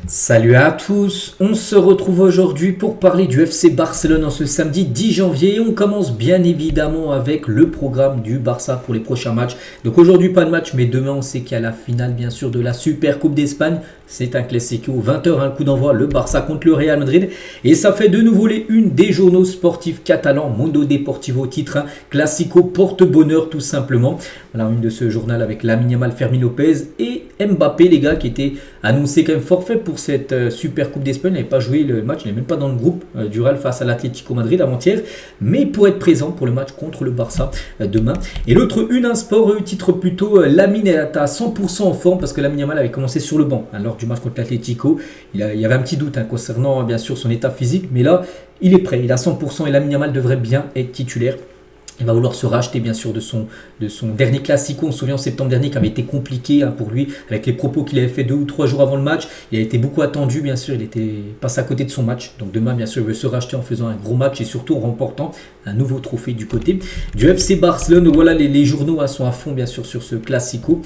Salut à tous, on se retrouve aujourd'hui pour parler du FC Barcelone en ce samedi 10 janvier et on commence bien évidemment avec le programme du Barça pour les prochains matchs. Donc aujourd'hui pas de match mais demain on sait qu'il y a la finale bien sûr de la Super Coupe d'Espagne. C'est un classico 20h, un coup d'envoi, le Barça contre le Real Madrid. Et ça fait de nouveau les unes des journaux sportifs catalans, Mundo Deportivo titre 1, Classico porte-bonheur tout simplement. Voilà une de ce journal avec Lamine Yamal, Fermin Lopez et Mbappé les gars qui étaient annoncés quand même forfait pour cette Super Coupe d'Espagne. Il n'avait pas joué le match, il n'est même pas dans le groupe du Real face à l'Atlético Madrid avant-hier. Mais il pourrait être présent pour le match contre le Barça demain. Et l'autre une, un sport, titre plutôt Lamine est à 100% en forme parce que Lamine Yamal avait commencé sur le banc lors du match contre l'Atlético. Il y avait un petit doute concernant bien sûr son état physique, mais là il est prêt, il est à 100% et Lamine Yamal devrait bien être titulaire. Il va vouloir se racheter bien sûr de son dernier classico. On se souvient en septembre dernier qui avait été compliqué pour lui avec les propos qu'il avait fait 2 ou 3 jours avant le match. Il a été beaucoup attendu bien sûr, il était passé à côté de son match. Donc demain bien sûr il veut se racheter en faisant un gros match et surtout en remportant un nouveau trophée du côté du FC Barcelone. Voilà les journaux sont à fond bien sûr sur ce classico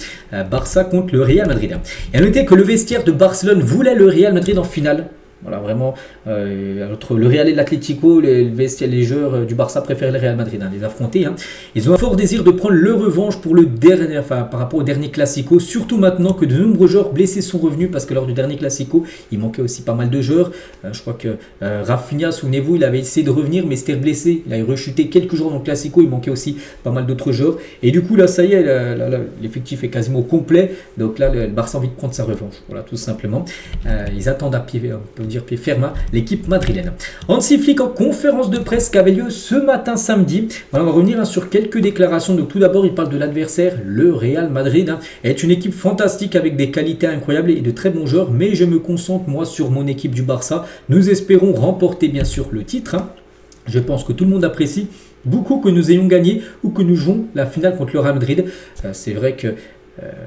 Barça contre le Real Madrid. Et à noter que le vestiaire de Barcelone voulait le Real Madrid en finale. Voilà, vraiment, entre le Real et l'Atlético, les joueurs du Barça préfèrent le Real Madrid, les affronter. Ils ont un fort désir de prendre leur revanche pour le dernier, par rapport au dernier Classico, surtout maintenant que de nombreux joueurs blessés sont revenus, parce que lors du dernier Classico, il manquait aussi pas mal de joueurs. Je crois que Rafinha, souvenez-vous, il avait essayé de revenir, mais c'était blessé. Il a rechuté quelques jours dans le Classico, il manquait aussi pas mal d'autres joueurs. Et du coup, là, ça y est, l'effectif est quasiment complet. Donc là, le Barça a envie de prendre sa revanche. Voilà, tout simplement. Ils attendent à pied, pied ferme l'équipe madrilène. Hansi Flick en conférence de presse qui avait lieu ce matin samedi. Voilà, on va revenir sur quelques déclarations. Donc tout d'abord, il parle de l'adversaire, le Real Madrid. Est une équipe fantastique avec des qualités incroyables et de très bons joueurs, mais je me concentre moi sur mon équipe du Barça. Nous espérons remporter bien sûr le titre. Je pense que tout le monde apprécie beaucoup que nous ayons gagné ou que nous jouons la finale contre le Real Madrid. C'est vrai que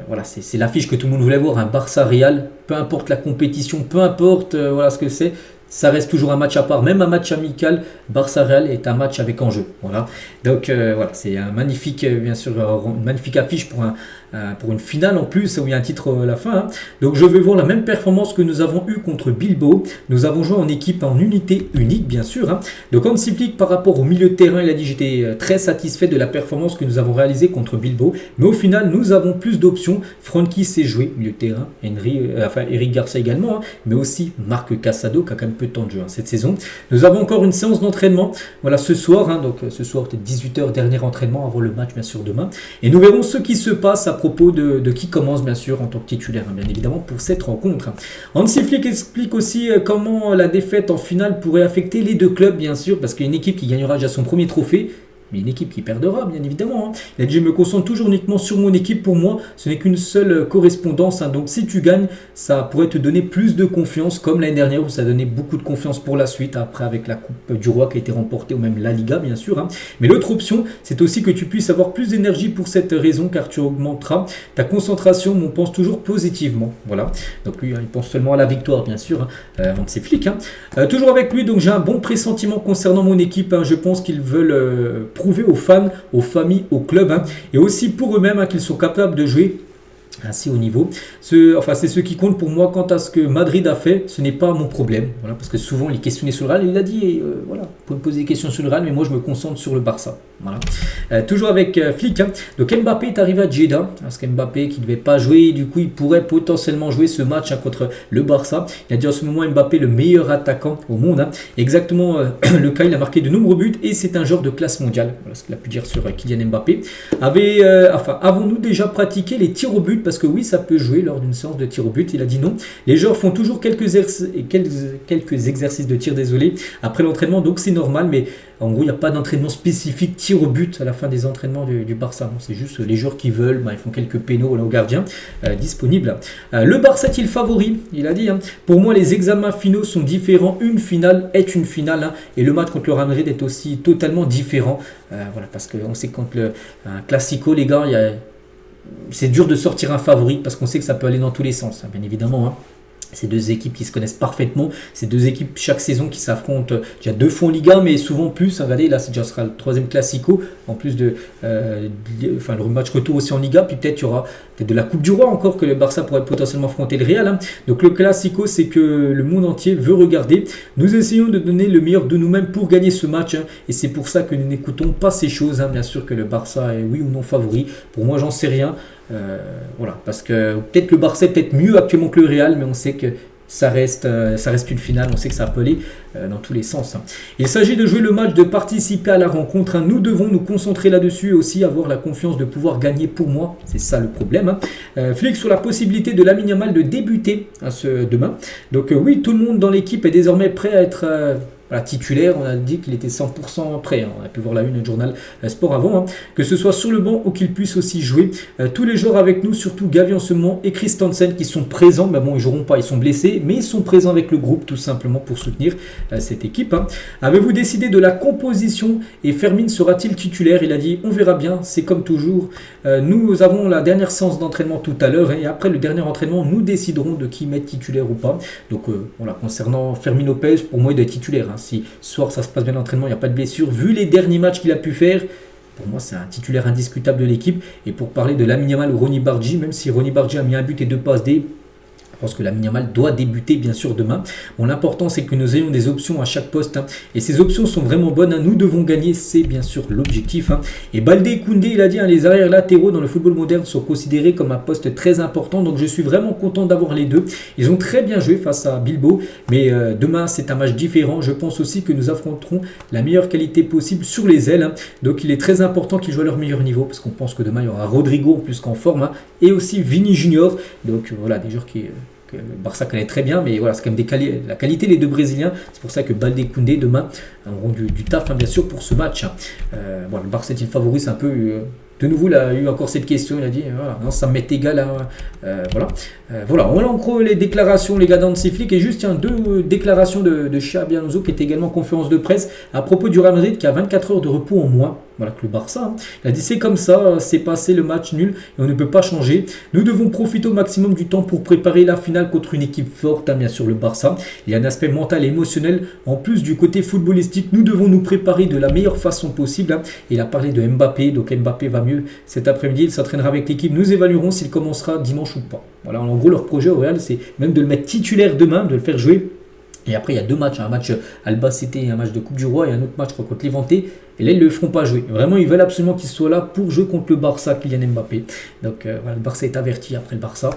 voilà, c'est l'affiche que tout le monde voulait voir, un Barça-Real, peu importe la compétition, peu importe voilà ce que c'est, ça reste toujours un match à part, même un match amical, Barça-Real est un match avec enjeu. Voilà. Donc voilà, c'est un magnifique, bien sûr, une magnifique affiche pour une finale en plus, où il y a un titre à la fin. Donc je veux voir la même performance que nous avons eue contre Bilbao. Nous avons joué en équipe, en unité unique, bien sûr. Donc Hansi Flick, par rapport au milieu de terrain, il a dit j'étais très satisfait de la performance que nous avons réalisée contre Bilbao. Mais au final, nous avons plus d'options. Francky s'est joué, milieu de terrain, Eric Garcia également, mais aussi Marc Casado, qui a quand même peu de temps de jeu cette saison. Nous avons encore une séance d'entraînement, voilà, ce soir, donc ce soir peut-être 18h, dernier entraînement avant le match bien sûr demain. Et nous verrons ce qui se passe à propos de qui commence bien sûr en tant que titulaire, bien évidemment, pour cette rencontre. Hansi Flick explique aussi comment la défaite en finale pourrait affecter les deux clubs, bien sûr, parce qu'il y a une équipe qui gagnera déjà son premier trophée, mais une équipe qui perdra, bien évidemment. Il a dit, je me concentre toujours uniquement sur mon équipe. Pour moi, ce n'est qu'une seule correspondance. Donc, si tu gagnes, ça pourrait te donner plus de confiance, comme l'année dernière où ça donnait beaucoup de confiance pour la suite, après avec la Coupe du Roi qui a été remportée, ou même la Liga, bien sûr. Mais l'autre option, c'est aussi que tu puisses avoir plus d'énergie pour cette raison, car tu augmenteras ta concentration, mais on pense toujours positivement. Voilà. Donc, lui, il pense seulement à la victoire, bien sûr, avant de ses flics. Toujours avec lui, donc j'ai un bon pressentiment concernant mon équipe. Je pense qu'ils veulent prouver aux fans, aux familles, aux clubs et aussi pour eux-mêmes qu'ils sont capables de jouer assez haut niveau. C'est ce qui compte pour moi. Quant à ce que Madrid a fait, ce n'est pas mon problème. Voilà, parce que souvent il est questionné sur le Real. Il a dit voilà, vous pouvez me poser des questions sur le Real, mais moi je me concentre sur le Barça. Voilà. Toujours avec Flick. Donc Mbappé est arrivé à Jeddah. Parce qu'Mbappé qui ne devait pas jouer, du coup il pourrait potentiellement jouer ce match contre le Barça. Il a dit en ce moment Mbappé le meilleur attaquant au monde. Exactement le cas, il a marqué de nombreux buts et c'est un joueur de classe mondiale. Voilà ce qu'il a pu dire sur Kylian Mbappé. Avons-nous déjà pratiqué les tirs au but? Parce que oui, ça peut jouer lors d'une séance de tir au but. Il a dit non. Les joueurs font toujours quelques exercices de tir, après l'entraînement, donc c'est normal, mais en gros, il n'y a pas d'entraînement spécifique tir au but à la fin des entraînements du Barça. C'est juste les joueurs qui veulent, ils font quelques pénaux au gardien disponibles. Le Barça est-il favori? Il a dit, pour moi, les examens finaux sont différents. Une finale est une finale, et le match contre le Real Madrid est aussi totalement différent. Voilà, parce qu'on sait que contre un Classico, les gars, c'est dur de sortir un favori parce qu'on sait que ça peut aller dans tous les sens, bien évidemment. Ces deux équipes qui se connaissent parfaitement, ces deux équipes chaque saison qui s'affrontent déjà 2 fois en Liga, mais souvent plus. Regardez, là, c'est déjà sera le 3e Classico, en plus de le match retour aussi en Liga. Puis peut-être il y aura peut-être de la Coupe du Roi encore que le Barça pourrait potentiellement affronter le Real. Donc le Classico, c'est que le monde entier veut regarder. Nous essayons de donner le meilleur de nous-mêmes pour gagner ce match, et c'est pour ça que nous n'écoutons pas ces choses. Bien sûr que le Barça est oui ou non favori. Pour moi, j'en sais rien. Voilà, parce que peut-être le Barça est peut-être mieux actuellement que le Real, mais on sait que ça reste une finale, on sait que ça peut aller dans tous les sens. Il s'agit de jouer le match, de participer à la rencontre. Nous devons nous concentrer là-dessus et aussi avoir la confiance de pouvoir gagner. Pour moi, c'est ça le problème. Flick sur la possibilité de Lamine Yamal de débuter demain. Donc oui, tout le monde dans l'équipe est désormais prêt à être titulaire. On a dit qu'il était 100% prêt. On a pu voir la une du journal Sport avant. Que ce soit sur le banc ou qu'il puisse aussi jouer. Tous les joueurs avec nous, surtout Gavi en ce moment et Christensen qui sont présents. Mais bon, ils ne joueront pas, ils sont blessés, mais ils sont présents avec le groupe tout simplement pour soutenir cette équipe. Avez-vous décidé de la composition et Fermin sera-t-il titulaire? Il a dit on verra bien, c'est comme toujours. Nous avons la dernière séance d'entraînement tout à l'heure et après le dernier entraînement, nous déciderons de qui mettre titulaire ou pas. Donc voilà, concernant Fermin Lopez, pour moi il doit être titulaire. Si ce soir ça se passe bien l'entraînement, il n'y a pas de blessure, vu les derniers matchs qu'il a pu faire, pour moi c'est un titulaire indiscutable de l'équipe. Et pour parler de Lamine Yamal ou Ronny Bargi, même si Ronny Bargi a mis un but et 2 passes D, je pense que Lamine Yamal doit débuter bien sûr demain. Bon, l'important c'est que nous ayons des options à chaque poste, et ces options sont vraiment bonnes. Nous devons gagner, c'est bien sûr l'objectif. Et Baldé et Koundé, il a dit, les arrières latéraux dans le football moderne sont considérés comme un poste très important. Donc je suis vraiment content d'avoir les deux. Ils ont très bien joué face à Bilbao, mais demain c'est un match différent. Je pense aussi que nous affronterons la meilleure qualité possible sur les ailes. Donc il est très important qu'ils jouent à leur meilleur niveau, parce qu'on pense que demain il y aura Rodrigo en plus qu'en forme, et aussi Vini Junior. Donc voilà, des joueurs que le Barça connaît très bien, mais voilà, c'est quand même la qualité les deux Brésiliens. C'est pour ça que Baldé et Koundé demain auront du taf bien sûr pour ce match. Bon, le Barça est-il favori? C'est un peu de nouveau, il a eu encore cette question. Il a dit voilà, non, ça m'est égal. Voilà, on a en gros les déclarations, les gars d'Hansi Flick, et juste 2 déclarations de Xabi Alonso qui est également en conférence de presse à propos du Real Madrid qui a 24 heures de repos en moins. Voilà que le Barça, il a dit c'est comme ça, c'est passé le match nul et on ne peut pas changer. Nous devons profiter au maximum du temps pour préparer la finale contre une équipe forte, bien sûr le Barça. Il y a un aspect mental et émotionnel en plus du côté footballistique. Nous devons nous préparer de la meilleure façon possible. Il a parlé de Mbappé, donc Mbappé va mieux cet après-midi, il s'entraînera avec l'équipe. Nous évaluerons s'il commencera dimanche ou pas. Voilà, en gros leur projet au Real, c'est même de le mettre titulaire demain, de le faire jouer. Et après, il y a 2 matchs, un match Albacete et un match de Coupe du Roi et un autre match contre Levante. Et là, ils ne le feront pas jouer. Vraiment, ils veulent absolument qu'il soit là pour jouer contre le Barça, Kylian Mbappé. Donc voilà, le Barça est averti après le Barça.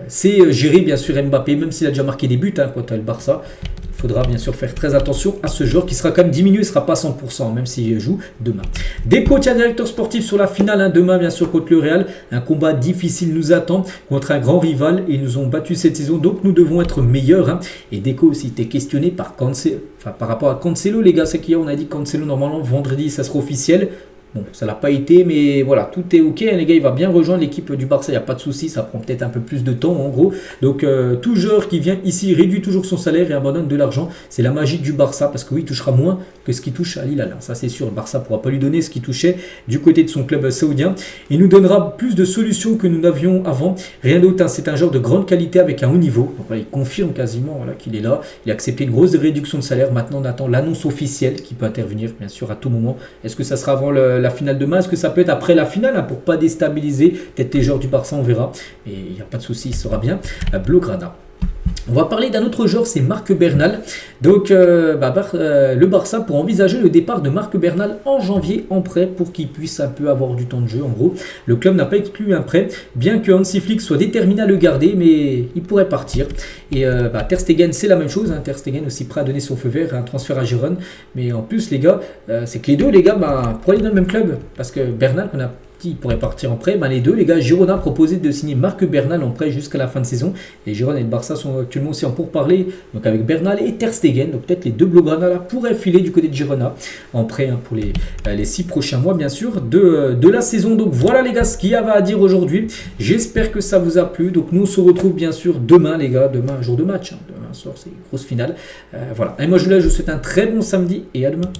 C'est gérer bien sûr Mbappé, même s'il a déjà marqué des buts contre le Barça. Il faudra bien sûr faire très attention à ce joueur qui sera quand même diminué, il ne sera pas 100%, même s'il joue demain. Des coachs et directeurs sportifs sur la finale, demain bien sûr contre le Real. Un combat difficile nous attend contre un grand rival, et ils nous ont battus cette saison, donc nous devons être meilleurs. Et Deco aussi était questionné par rapport à Cancelo, les gars. C'est qu'hier on a dit Cancelo normalement vendredi ça sera officiel. Bon, ça l'a pas été, mais voilà, tout est ok. Les gars, il va bien rejoindre l'équipe du Barça, il n'y a pas de souci. Ça prend peut-être un peu plus de temps en gros. Donc, tout joueur qui vient ici réduit toujours son salaire et abandonne de l'argent. C'est la magie du Barça, parce que oui, il touchera moins que ce qu'il touche à Lille. Ça, c'est sûr. Le Barça ne pourra pas lui donner ce qu'il touchait du côté de son club saoudien. Il nous donnera plus de solutions que nous n'avions avant. Rien d'autre. C'est un joueur de grande qualité avec un haut niveau. Donc, voilà, il confirme quasiment qu'il est là. Il a accepté une grosse réduction de salaire. Maintenant, on attend l'annonce officielle qui peut intervenir, bien sûr, à tout moment. Est-ce que ça sera avant la finale demain? Est-ce que ça peut être après la finale pour pas déstabiliser peut-être les joueurs du Barça? On verra. Et il n'y a pas de souci, il sera bien. Blaugrana. On va parler d'un autre joueur, c'est Marc Bernal. Donc le Barça pour envisager le départ de Marc Bernal en janvier en prêt pour qu'il puisse un peu avoir du temps de jeu. En gros, le club n'a pas exclu un prêt, bien que Hansi Flick soit déterminé à le garder, mais il pourrait partir. Et Ter Stegen, c'est la même chose. Ter Stegen aussi prêt à donner son feu vert, un transfert à Gérone. Mais en plus, les gars, c'est que les deux, les gars, pour aller dans le même club, parce que Bernal, qu'on a qui pourrait partir en prêt, les deux, les gars, Girona a proposé de signer Marc Bernal en prêt jusqu'à la fin de saison. Et Girona et le Barça sont actuellement aussi en pourparlers, donc avec Bernal et Ter Stegen. Donc peut-être les deux Blaugrana là pourraient filer du côté de Girona en prêt pour les 6 prochains mois, bien sûr, de la saison. Donc voilà les gars, ce qu'il y avait à dire aujourd'hui. J'espère que ça vous a plu. Donc nous on se retrouve bien sûr demain les gars, demain jour de match. Demain soir c'est une grosse finale. Voilà. Et moi je vous souhaite un très bon samedi et à demain.